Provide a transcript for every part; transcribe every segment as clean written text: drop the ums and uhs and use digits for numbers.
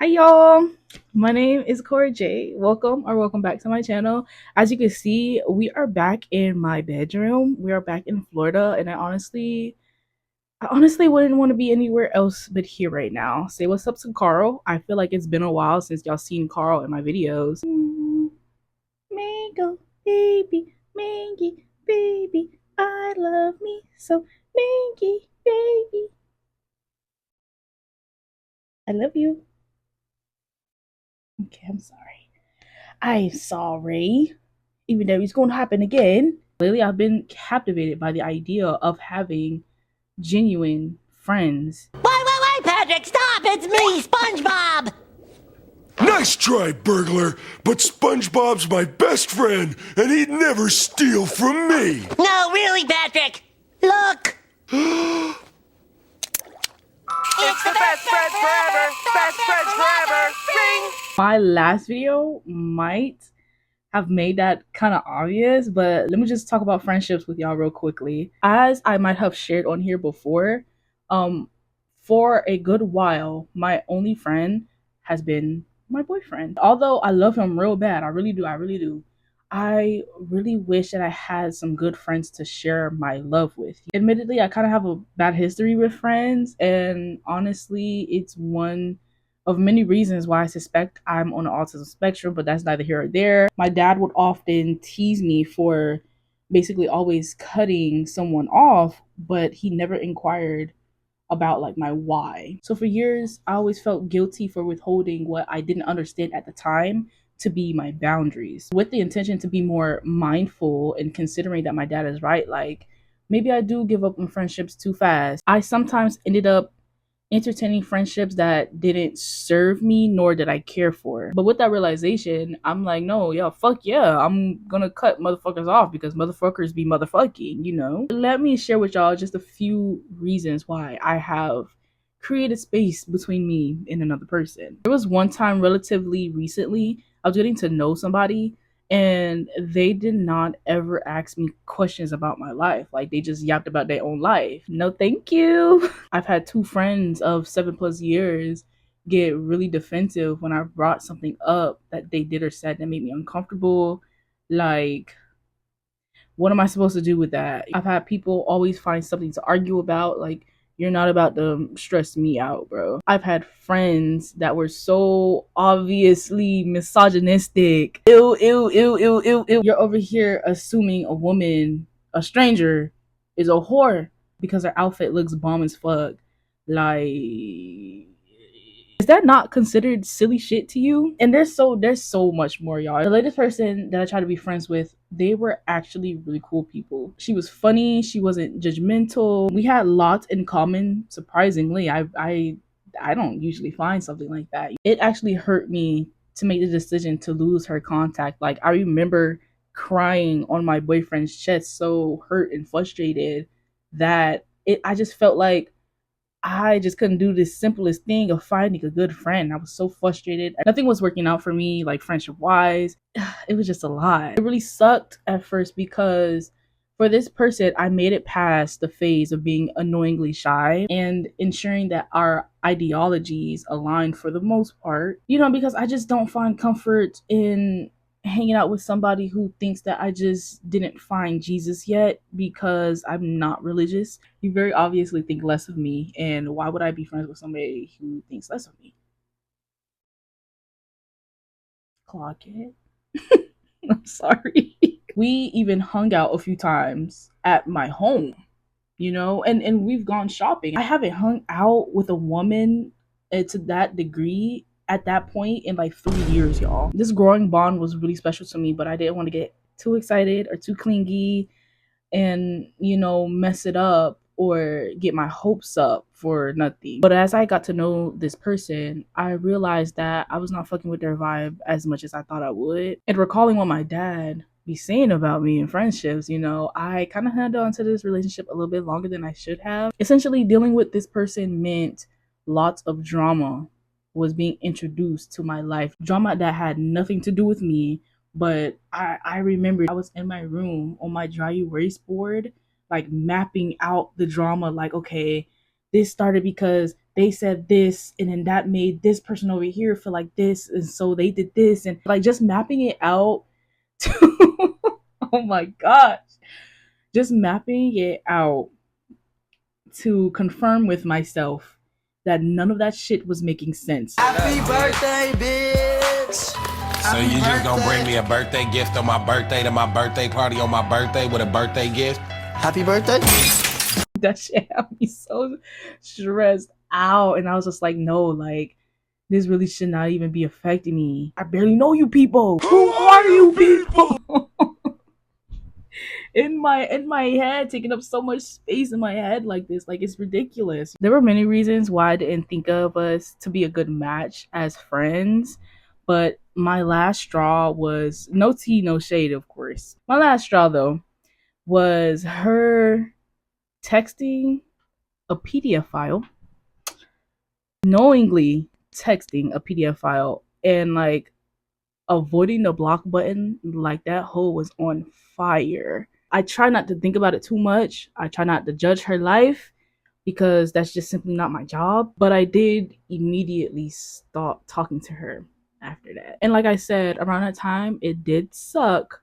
Hi y'all, my name is Cora J. Welcome back to my channel. As you can see, we are back in my bedroom. We are back in Florida, and I honestly wouldn't want to be anywhere else but here right now. Say what's up to Carl. I feel like it's been a while since y'all seen Carl in my videos. Mango, baby, mangy, baby, I love me so, mangy, baby, I love you. Okay, I'm sorry. I'm sorry. Even though it's going to happen again. Lately, I've been captivated by the idea of having genuine friends. Wait, Patrick, stop! It's me, SpongeBob! Nice try, burglar, but SpongeBob's my best friend, and he'd never steal from me. No, really, Patrick! Look! It's the best friends forever! Best friends forever! Ring! My last video might have made that kind of obvious, but let me just talk about friendships with y'all real quickly. As I might have shared on here before, um, for a good while, my only friend has been my boyfriend. Although I love him real bad, I really do. I really do. I really wish that I had some good friends to share my love with. Admittedly, I kind of have a bad history with friends, and honestly, it's one of many reasons why I suspect I'm on the autism spectrum, but that's neither here or there. My dad would often tease me for basically always cutting someone off, but he never inquired about like my why. So for years, I always felt guilty for withholding what I didn't understand at the time to be my boundaries, with the intention to be more mindful and considering that my dad is right. Like maybe I do give up on friendships too fast. I sometimes ended up entertaining friendships that didn't serve me nor did I care for. But with that realization, I'm like, no, yeah, fuck yeah, I'm gonna cut motherfuckers off because motherfuckers be motherfucking, you know? Let me share with y'all just a few reasons why I have created space between me and another person. There was one time relatively recently, I was getting to know somebody and they did not ever ask me questions about my life. Like they just yapped about their own life. No, thank you. I've had two friends of 7+ years get really defensive when I brought something up that they did or said that made me uncomfortable. Like, what am I supposed to do with that? I've had people always find something to argue about. Like, you're not about to stress me out, bro. I've had friends that were so obviously misogynistic. Ew, ew, ew, ew, ew, ew. You're over here assuming a woman, a stranger, is a whore because her outfit looks bomb as fuck. Like, is that not considered silly shit to you? And there's so much more, y'all. The latest person that I tried to be friends with, they were actually really cool people. She was funny, she wasn't judgmental. We had lots in common, surprisingly. I don't usually find something like that. It actually hurt me to make the decision to lose her contact. Like I remember crying on my boyfriend's chest, so hurt and frustrated that I just felt like I just couldn't do this simplest thing of finding a good friend. I was so frustrated. Nothing was working out for me, like friendship wise. It was just a lot. It really sucked at first because for this person, I made it past the phase of being annoyingly shy and ensuring that our ideologies aligned for the most part, because I just don't find comfort in hanging out with somebody who thinks that I just didn't find Jesus yet because I'm not religious. You very obviously think less of me, and why would I be friends with somebody who thinks less of me? Clock it. I'm sorry. We even hung out a few times at my home, and we've gone shopping. I haven't hung out with a woman to that degree at that point in like 3 years, y'all. This growing bond was really special to me, but I didn't want to get too excited or too clingy and mess it up or get my hopes up for nothing. But as I got to know this person, I realized that I was not fucking with their vibe as much as I thought I would. And recalling what my dad be saying about me in friendships, I kind of held on to this relationship a little bit longer than I should have. Essentially, dealing with this person meant lots of drama was being introduced to my life, drama that had nothing to do with me. But I remember I was in my room on my dry erase board, like mapping out the drama, like, okay, this started because they said this, and then that made this person over here feel like this, and so they did this, and like just mapping it out to oh my gosh, just mapping it out to confirm with myself that none of that shit was making sense. Happy birthday, bitch! So you just gonna bring me a birthday gift on my birthday to my birthday party on my birthday with a birthday gift? Happy birthday! That shit had me so stressed out, and I was just like, no, like this really should not even be affecting me. I barely know you people. Who are you people? In my head, taking up so much space in my head like this, like it's ridiculous. There were many reasons why I didn't think of us to be a good match as friends, but my last straw was no tea, no shade, of course. My last straw though was her texting a PDF file, knowingly texting a PDF file, and like avoiding the block button. Like that hoe was on fire. I try not to think about it too much. I try not to judge her life because that's just simply not my job. But I did immediately stop talking to her after that. And like I said, around that time, it did suck,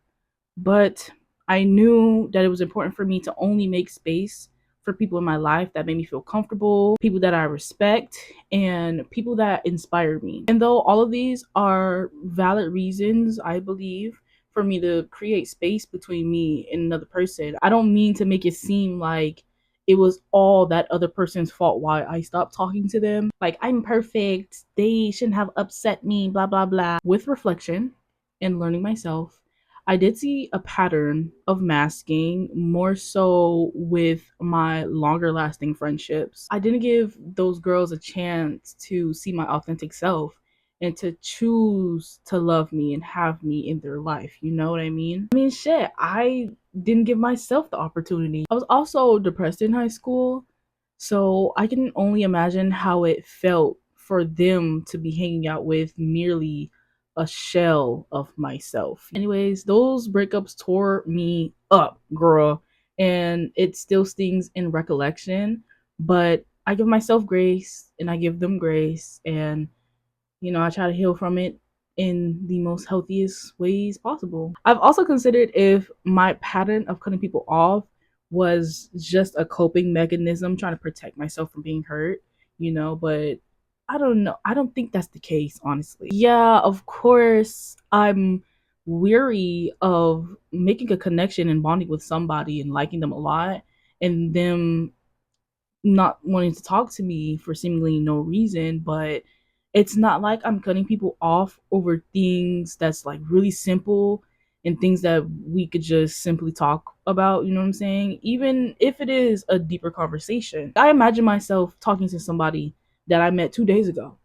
but I knew that it was important for me to only make space for people in my life that made me feel comfortable, people that I respect, and people that inspire me. And though all of these are valid reasons, I believe, for me to create space between me and another person, I don't mean to make it seem like it was all that other person's fault why I stopped talking to them. Like, I'm perfect, they shouldn't have upset me, blah, blah, blah. With reflection and learning myself, I did see a pattern of masking more so with my longer lasting friendships. I didn't give those girls a chance to see my authentic self and to choose to love me and have me in their life. You know what I mean? I mean, shit, I didn't give myself the opportunity. I was also depressed in high school, so I can only imagine how it felt for them to be hanging out with merely a shell of myself. Anyways, those breakups tore me up, girl, and it still stings in recollection, but I give myself grace and I give them grace, and I try to heal from it in the most healthiest ways possible. I've also considered if my pattern of cutting people off was just a coping mechanism trying to protect myself from being hurt, but I don't know. I don't think that's the case, honestly. Yeah, of course, I'm weary of making a connection and bonding with somebody and liking them a lot and them not wanting to talk to me for seemingly no reason, but it's not like I'm cutting people off over things that's like really simple and things that we could just simply talk about, you know what I'm saying? Even if it is a deeper conversation. I imagine myself talking to somebody that I met 2 days ago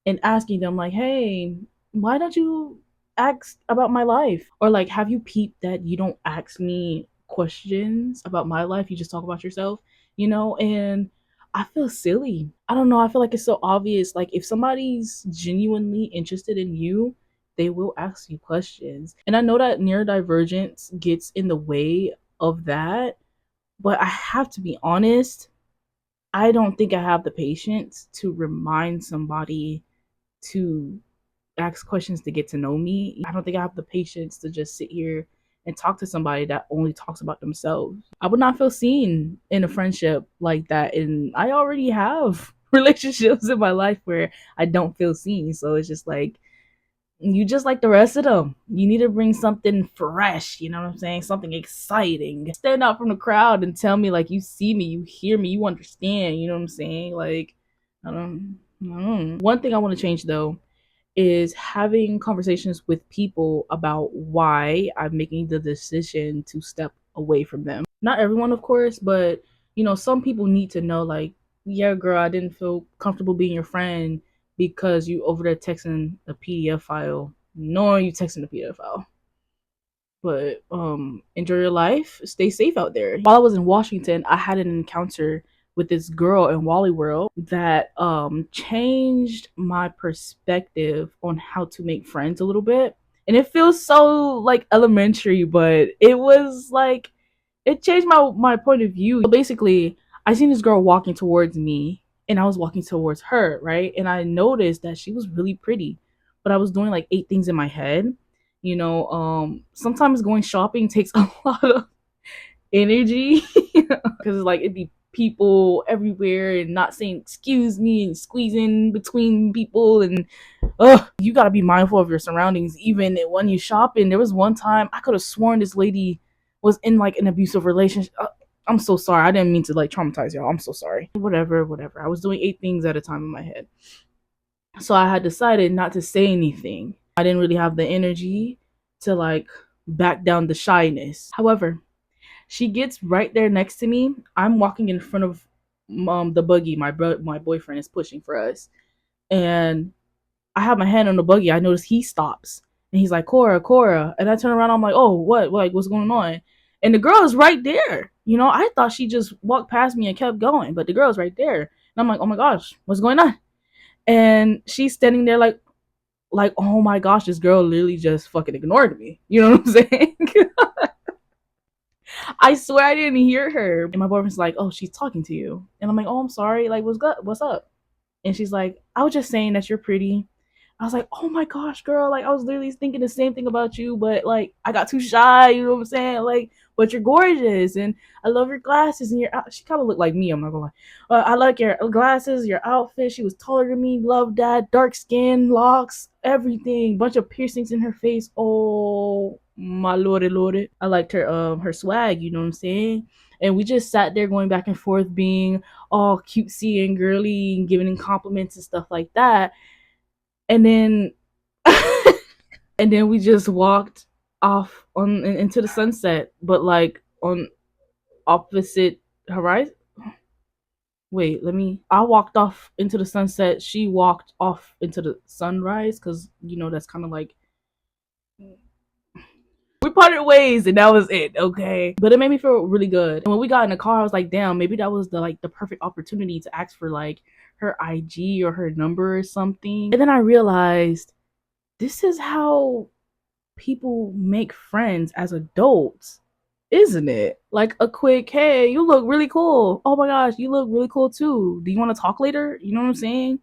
and asking them like, "Hey, why don't you ask about my life?" Or like, "Have you peeped that you don't ask me questions about my life? You just talk about yourself." And I feel silly. I don't know. I feel like it's so obvious. Like if somebody's genuinely interested in you, they will ask you questions. And I know that neurodivergence gets in the way of that, but I have to be honest. I don't think I have the patience to remind somebody to ask questions to get to know me. I don't think I have the patience to just sit here and talk to somebody that only talks about themselves. I would not feel seen in a friendship like that. And I already have relationships in my life where I don't feel seen. So it's just like, you just like the rest of them. You need to bring something fresh, you know what I'm saying? Something exciting. Stand out from the crowd and tell me like you see me, you hear me, you understand, you know what I'm saying? Like, I don't know. One thing I want to change though is having conversations with people about why I'm making the decision to step away from them. Not everyone, of course, but some people need to know, like, yeah, girl, I didn't feel comfortable being your friend because you over there texting a PDF file, knowing you texting a PDF file. But enjoy your life, stay safe out there. While I was in Washington, I had an encounter with this girl in Wally World that changed my perspective on how to make friends a little bit. And it feels so like elementary, but it was like it changed my point of view. So basically, I seen this girl walking towards me and I was walking towards her, right? And I noticed that she was really pretty, but I was doing like 8 things in my head. Sometimes going shopping takes a lot of energy because like it'd be people everywhere and not saying excuse me and squeezing between people, and you gotta be mindful of your surroundings even when you shopping. There was one time I could have sworn this lady was in like an abusive relationship. I'm so sorry. I didn't mean to like traumatize y'all. I'm so sorry. Whatever. I was doing 8 things at a time in my head. So I had decided not to say anything. I didn't really have the energy to like back down the shyness. However, she gets right there next to me. I'm walking in front of the buggy my boyfriend is pushing for us. And I have my hand on the buggy. I notice he stops. And he's like, Cora. And I turn around. I'm like, oh, what? Like, what's going on? And the girl is right there. I thought she just walked past me and kept going. But the girl's right there. And I'm like, oh my gosh, what's going on? And she's standing there like, oh my gosh, this girl literally just fucking ignored me. You know what I'm saying? I swear I didn't hear her. And my boyfriend's like, oh, she's talking to you. And I'm like, oh, I'm sorry. Like, what's good? What's up? And she's like, I was just saying that you're pretty. I was like, oh my gosh, girl. Like, I was literally thinking the same thing about you, but like, I got too shy. You know what I'm saying? Like, but you're gorgeous, and I love your glasses and your. She kind of looked like me. I'm not gonna lie. I like your glasses, your outfit. She was taller than me. Loved that. Dark skin, locks, everything. Bunch of piercings in her face. Oh my lordy. I liked her swag. You know what I'm saying? And we just sat there going back and forth, being all cutesy and girly and giving compliments and stuff like that. And then and then we just walked off on into the sunset, but like on opposite horizon. Wait, I walked off into the sunset. She walked off into the sunrise because that's kind of like we parted ways and that was it. Okay, but it made me feel really good. And when we got in the car, I was like, damn, maybe that was the perfect opportunity to ask for like her IG or her number or something. And then I realized this is how people make friends as adults, isn't it? Like a quick, hey, you look really cool. Oh my gosh, you look really cool too. Do you want to talk later? You know what I'm saying?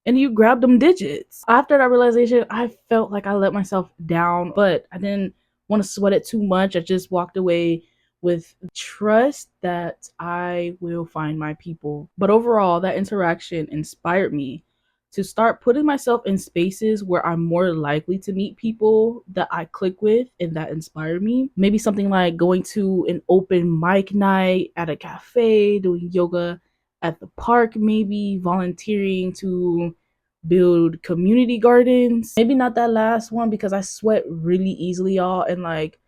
And you grab them digits. After that realization, I felt like I let myself down, but I didn't want to sweat it too much. I just walked away with trust that I will find my people. But overall, that interaction inspired me to start putting myself in spaces where I'm more likely to meet people that I click with and that inspire me. Maybe something like going to an open mic night at a cafe, doing yoga at the park, maybe volunteering to build community gardens. Maybe not that last one because I sweat really easily, y'all, and like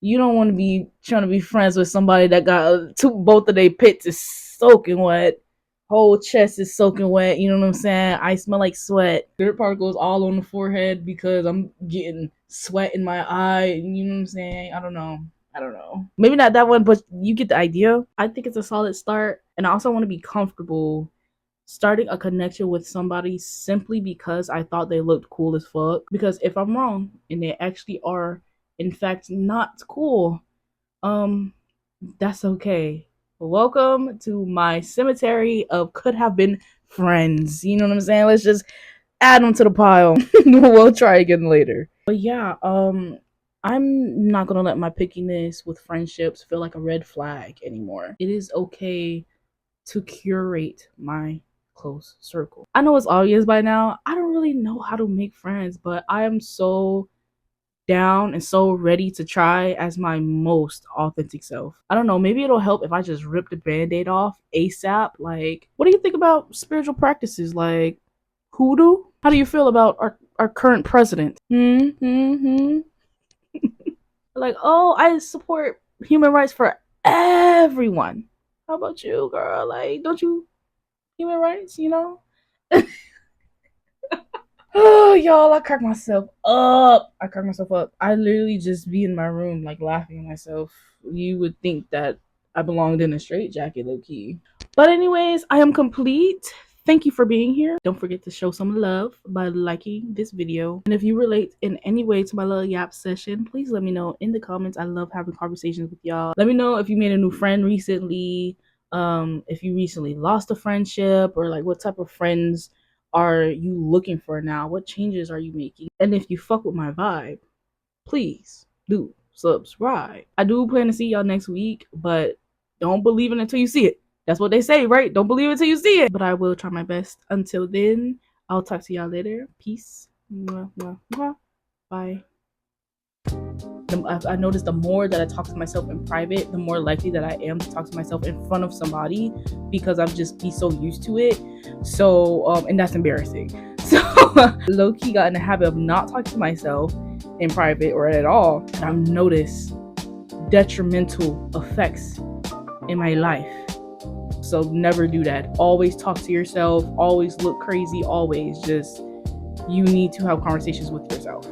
you don't want to be trying to be friends with somebody that got both of their pits is soaking wet. Whole chest is soaking wet. You know what I'm saying? I smell like sweat. Dirt particles all on the forehead because I'm getting sweat in my eye. You know what I'm saying? I don't know. Maybe not that one, but you get the idea. I think it's a solid start. And I also want to be comfortable starting a connection with somebody simply because I thought they looked cool as fuck. Because if I'm wrong and they actually are in fact not cool, that's okay. Welcome to my cemetery of could have been friends. You know what I'm saying? Let's just add them to the pile. We'll try again later. But yeah, I'm not gonna let my pickiness with friendships feel like a red flag anymore. It is okay to curate my close circle. I know it's obvious by now. I don't really know how to make friends, but I am so down and so ready to try as my most authentic self. I don't know, maybe it'll help if I just rip the band-aid off ASAP. Like, what do you think about spiritual practices like hoodoo? How do you feel about our current president? Like, oh, I support human rights for everyone. How about you, girl? Like, don't you human rights, Oh, y'all, I crack myself up. I literally just be in my room, like, laughing at myself. You would think that I belonged in a straitjacket, low key. But anyways, I am complete. Thank you for being here. Don't forget to show some love by liking this video. And if you relate in any way to my little yap session, please let me know in the comments. I love having conversations with y'all. Let me know if you made a new friend recently. if you recently lost a friendship, or like what type of friends are you looking for now? What changes are you making? And if you fuck with my vibe, please do subscribe. I do plan to see y'all next week, but don't believe it until you see it. That's what they say, right? Don't believe it until you see it. But I will try my best. Until then, I'll talk to y'all later. Peace. Mwah, mwah, mwah. Bye. I noticed the more that I talk to myself in private, the more likely that I am to talk to myself in front of somebody, because I've just be so used to it. So, and that's embarrassing. So, low key got in the habit of not talking to myself in private or at all. And I've noticed detrimental effects in my life. So never do that. Always talk to yourself. Always look crazy. Always just, you need to have conversations with yourself.